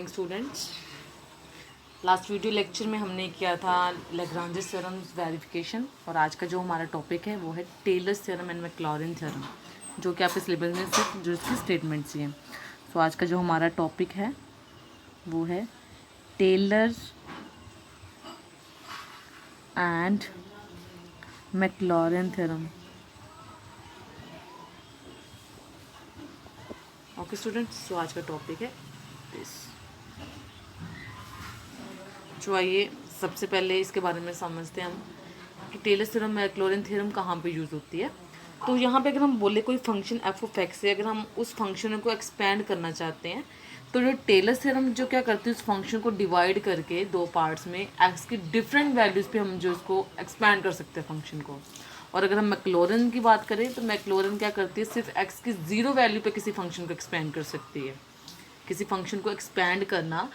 Morning students. Last video lecture में हमने किया था लैग्रांजेस थ्योरम्स वेरिफिकेशन और आज का जो हमारा टॉपिक है वो है Taylor's theorem and Maclaurin theorem, जो कि आपके सिलेबस में सिर्फ जो इसकी स्टेटमेंट्स ही हैं। तो आज का जो हमारा टॉपिक है वो है Taylor and Maclaurin theorem. Okay students, तो आज का टॉपिक है दिस। जो आइए सबसे पहले इसके बारे में समझते हैं हम कि टेलर्स थ्योरम मैक्लॉरिन थ्योरम कहाँ पे यूज़ होती है। तो यहाँ पे अगर हम बोले कोई फंक्शन एफ ऑफ एक्स से अगर हम उस फंक्शन को एक्सपेंड करना चाहते हैं तो जो टेलर्स थ्योरम जो क्या करती है उस फंक्शन को डिवाइड करके दो पार्ट्स में एक्स की डिफरेंट वैल्यूज़ पे हम जो इसको एक्सपेंड कर सकते हैं फंक्शन को। और अगर हम मैक्लॉरिन की बात करें तो मैक्लॉरिन क्या करती है, सिर्फ एक्स की ज़ीरो वैल्यू पे किसी फंक्शन को एक्सपेंड कर सकती है। किसी फंक्शन को एक्सपैंड करना,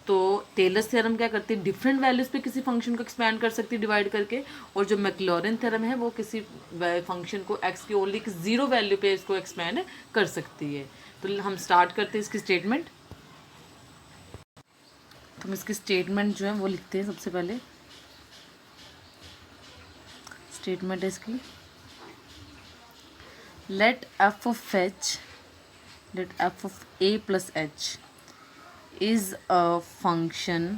तो टेलर्स थ्योरम क्या करती है, डिफरेंट वैल्यूज़ पे किसी फंक्शन को एक्सपैंड कर सकती है डिवाइड करके। और जो मैक्लॉरिन थ्योरम है वो किसी फंक्शन को एक्स की ओनली ज़ीरो वैल्यू पे इसको एक्सपैंड कर सकती है। तो हम स्टार्ट करते हैं इसकी स्टेटमेंट। तो हम इसकी स्टेटमेंट जो है वो लिखते हैं। सबसे पहले स्टेटमेंट है इसकी, let F of A plus H is a function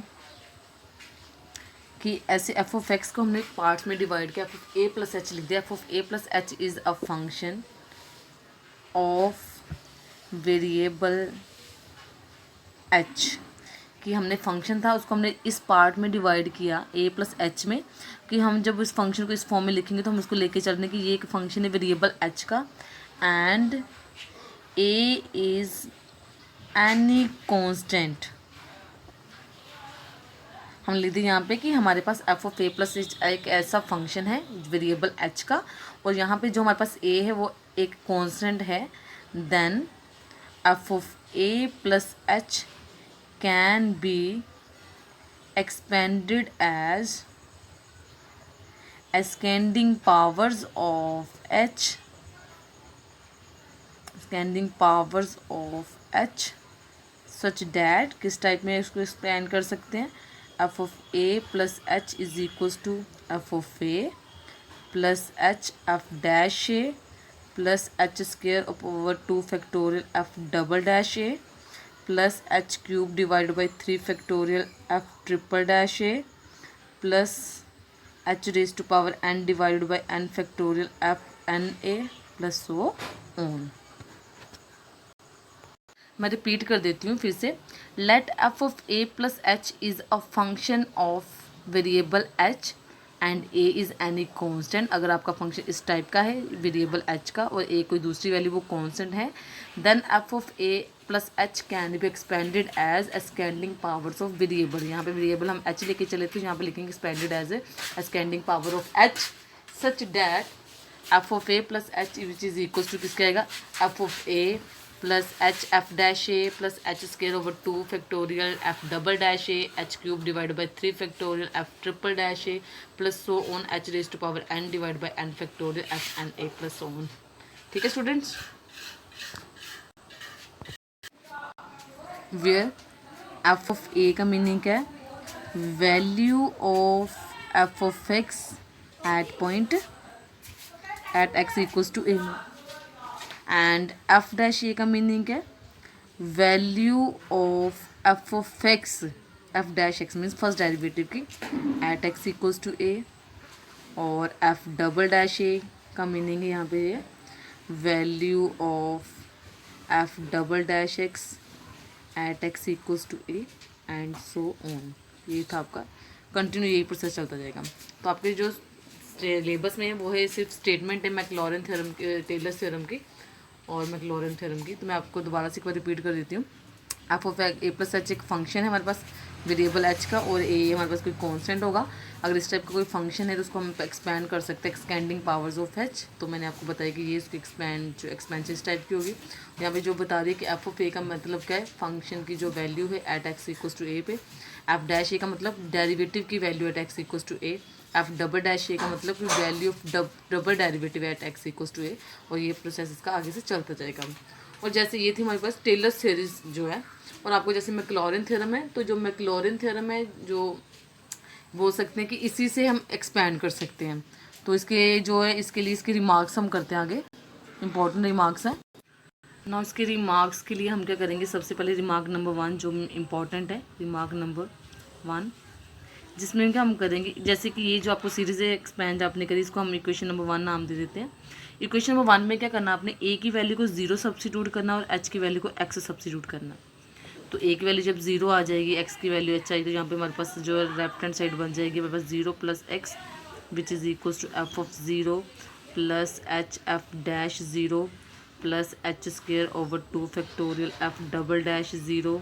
कि ऐसे एफ ऑफ एक्स को हमने पार्ट्स में डिवाइड किया, F of A plus H लिख दिया। F of A plus H is a function of variable H, कि हमने फंक्शन था उसको हमने इस पार्ट में डिवाइड किया ए प्लस एच में, कि हम जब इस फंक्शन को इस फॉर्म में लिखेंगे तो हम उसको लेके चलने की ये एक फंक्शन है वेरिएबल एच का, and A is any constant. हम लिख दें यहाँ पे कि हमारे पास f of A plus h एक ऐसा फंक्शन है वेरिएबल एच का, और यहाँ पे जो हमारे पास ए है वो एक कांस्टेंट है। Then F of A plus H can be expanded as ascending powers of h, ascending powers of h such that किस टाइप में इसको एक्सपेंड कर सकते हैं, F of A plus H is equals to F of A plus H F dash A plus H square over 2 factorial F double dash A plus H cube divide by 3 factorial F triple dash A plus h raised to power n divided by n factorial f n a plus so on। मैं repeat कर देती हूँ फिर से। Let F of A plus H is a function of variable H and A is any constant. अगर आपका function इस type का है वेरिएबल एच का और ए कोई दूसरी वैल्यू वो कांस्टेंट है, then F of A plus H can be expanded as ascending powers of variable. यहाँ पे वेरिएबल हम एच लेके चले तो यहाँ पे लिखेंगे expanded as ascending power of H such that F of A plus H which is equal to किसका आएगा, F of A plus H F dash A plus H square over 2 factorial F double dash A H cube divide by 3 factorial F triple dash A plus so on H raise to power N divide by N factorial F N A plus so on. ठीक है students, where f of a का meaning क्या है, value of f of x at point at x equals to A, and f dash a का meaning है value of f of x f dash x means first derivative की at x equals to a, और f double dash a का meaning है यहाँ पे value of F double dash X at x equals to A and so on. ये था आपका continue, यही प्रोसेस चलता जाएगा। तो आपके जो सिलेबस में है वो है सिर्फ स्टेटमेंट है मैक्लॉरिन थ्योरम के, टेलर्स थ्योरम की और मैक्लॉरिन थ्योरम की। तो मैं आपको दोबारा से एक बार रिपीट कर देती हूँ। F of A plus h एक फंक्शन है हमारे पास वेरिएबल एच का, और ए हमारे पास कोई कांस्टेंट होगा। अगर इस टाइप का कोई फंक्शन है तो उसको हम एक्सपैंड कर सकते हैं एक्सपेंडिंग पावर्स ऑफ एच। तो मैंने आपको बताया कि ये इसकी एक्सपेंशन इस टाइप की होगी। यहाँ पे जो बता रही है कि एफ ऑफ ए का मतलब क्या है, फंक्शन की जो वैल्यू है at x equals to a पे। एफ डैश ए का मतलब डेरिवेटिव की value at x equals to a. F double dash a का मतलब कि value of double derivative at x equals to a. और ये प्रोसेस इसका आगे से चलता जाएगा। और जैसे ये थी हमारे पास टेलर सीरीज जो है और आपको जैसे मैक्लॉरिन थ्योरम है, तो जो मैक्लॉरिन थ्योरम है जो बोल सकते हैं कि इसी से हम एक्सपैंड कर सकते हैं। तो इसके जो है इसके लिए इसके रिमार्क्स हम करते हैं आगे, इम्पॉर्टेंट रिमार्क्स हैं ना। इसके रिमार्क्स के लिए हम क्या करेंगे, सबसे पहले रिमार्क नंबर 1 जो इम्पॉर्टेंट है, रिमार्क नंबर 1, जिसमें क्या हम करेंगे, जैसे कि ये जो आपको सीरीज एक्सपैंड आपने करी, इसको हम इक्वेशन नंबर 1 नाम दे देते हैं। इक्वेशन नंबर 1 में क्या करना, आपने ए की वैल्यू को 0 सब्सिट्यूट करना और एच की वैल्यू को एक्स सब्सिट्यूट करना। तो ए की वैल्यू जब 0 आ जाएगी, एक्स की वैल्यू एच आएगी, तो यहाँ पे हमारे पास जो लेफ्ट हैंड साइड बन जाएगी हमारे पास 0 plus X which is equals to F of 0 plus H F dash 0 plus H square over 2 factorial F double dash 0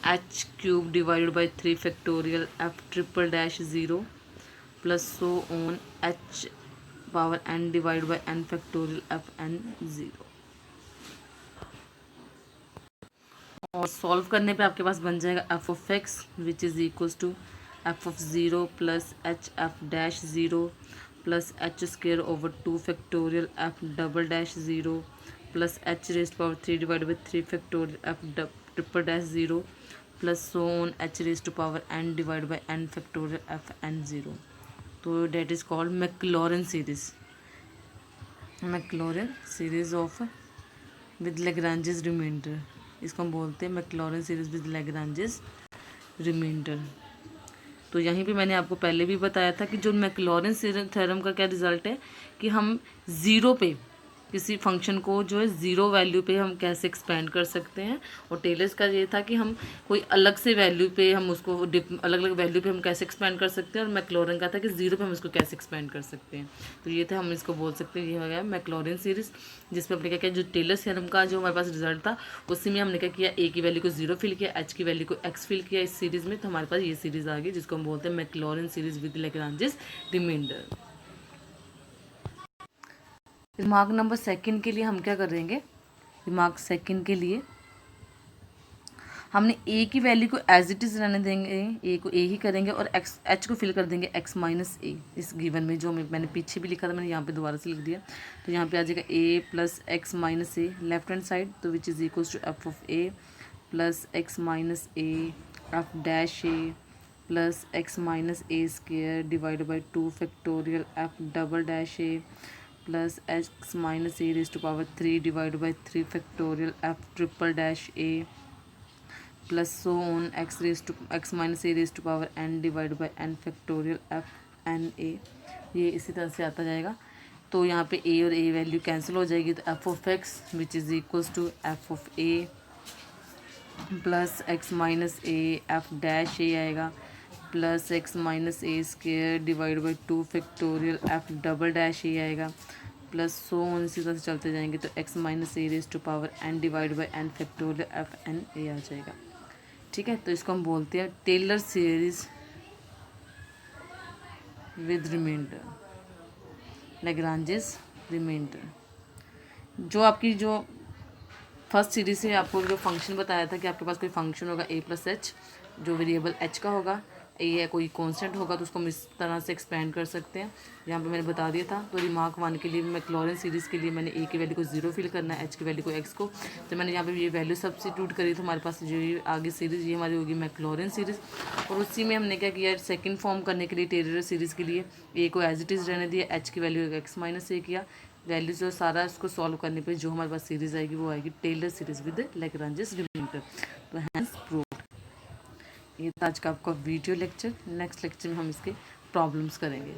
H cube divided by 3 factorial F triple dash 0 plus so on H power N divide by N factorial F N 0। और solve करने पे आपके पास बन जाएगा F of x which is equals to F of 0 plus H F dash 0 plus H square over 2 factorial F double dash 0 plus H raised power 3 divide by 3 factorial F triple dash 0 plus so on H raised to power N divide by N factorial F N 0। तो that is called Maclaurin series, Maclaurin series of with Lagrange's reminder, इसको हम बोलते हैं Maclaurin series with Lagrange's reminder. तो यहीं पे मैंने आपको पहले भी बताया था कि जो मैक्लॉरिन थ्योरम का क्या रिजल्ट है कि हम ज़ीरो पे किसी फंक्शन को जो है ज़ीरो वैल्यू पे हम कैसे एक्सपेंड कर सकते हैं। और टेलर्स का ये था कि हम कोई अलग से वैल्यू पे हम उसको अलग अलग वैल्यू पे हम कैसे एक्सपेंड कर सकते हैं, और मैक्लॉरिन का था कि ज़ीरो पे हम उसको कैसे एक्सपेंड कर सकते हैं। तो ये था, हम इसको बोल सकते हैं ये हो गया मैक्लॉरिन सीरीज़, जिसमें हमने क्या किया, जो टेलर्स थ्योरम का जो हमारे पास रिजल्ट था उसी में हमने क्या किया, ए की वैल्यू को 0 फिल किया, एच की वैल्यू को एक्स फिल किया इस सीरीज़ में। तो हमारे पास ये सीरीज़ आ गई जिसको हम बोलते हैं Maclaurin series with Lagrange's reminder. Remark number 2 के लिए हम क्या करेंगे, रिमार्क 2 के लिए हमने ए की वैल्यू को एज इट इज़ रहने देंगे, ए को ए ही करेंगे और एक्स एच को फिल कर देंगे एक्स माइनस ए इस गिवन में, जो मैंने पीछे भी लिखा था, मैंने यहाँ पे दोबारा से लिख दिया। तो यहाँ पे आ जाएगा A plus x minus A left hand side, तो which is equals to F of A plus x minus A F dash A plus x minus A square divide by 2 factorial F double dash A plus x minus A raise to power 3 divide by 3 factorial F triple dash A plus so on X minus A raise to power N divide by N factorial F N A. ये इसी तरह से आता जाएगा। तो यहाँ पे ए और ए वैल्यू कैंसिल हो जाएगी, तो f of x which is equals to F of A plus x minus A F dash a आएगा plus x minus A square divide by 2 factorial F double dash a आएगा plus so on इसी तरह से चलते जाएंगे, तो x minus A raise to power N divide by N factorial F N a आ जाएगा। ठीक है, तो इसको हम बोलते हैं Taylor series with remainder, Lagrange's remainder. जो आपकी जो फर्स्ट सीरीज से आपको जो फंक्शन बताया था कि आपके पास कोई फंक्शन होगा ए प्लस एच, जो वेरिएबल एच का होगा, ए है कोई कांस्टेंट होगा, तो उसको हम इस तरह से एक्सपेंड कर सकते हैं। यहाँ पे मैंने बता दिया था। तो रिमार्क 1 के लिए मैक्लॉरिन सीरीज़ के लिए मैंने ए की वैल्यू को 0 फिल करना है, एच की वैल्यू को एक्स को, तो मैंने यहाँ पे ये वैल्यू सब्स्टिट्यूट करी, तो हमारे पास जो ये आगे सीरीज़ ये हमारी होगी मैक्लॉरिन सीरीज़। और उसी में हमने क्या किया, सेकेंड फॉर्म करने के लिए टेलर सीरीज़ के लिए ए को एज इट इज़ रहने दिया, एच की वैल्यू एक्स माइनस ए किया, वैल्यू जो सारा इसको सॉल्व करने पे जो हमारे पास सीरीज़ आएगी वो आएगी Taylor series with Lagrange's reminder. तो हैंस प्रूव्ड। ये था आज का आपका वीडियो लेक्चर। नेक्स्ट लेक्चर में हम इसके प्रॉब्लम्स करेंगे।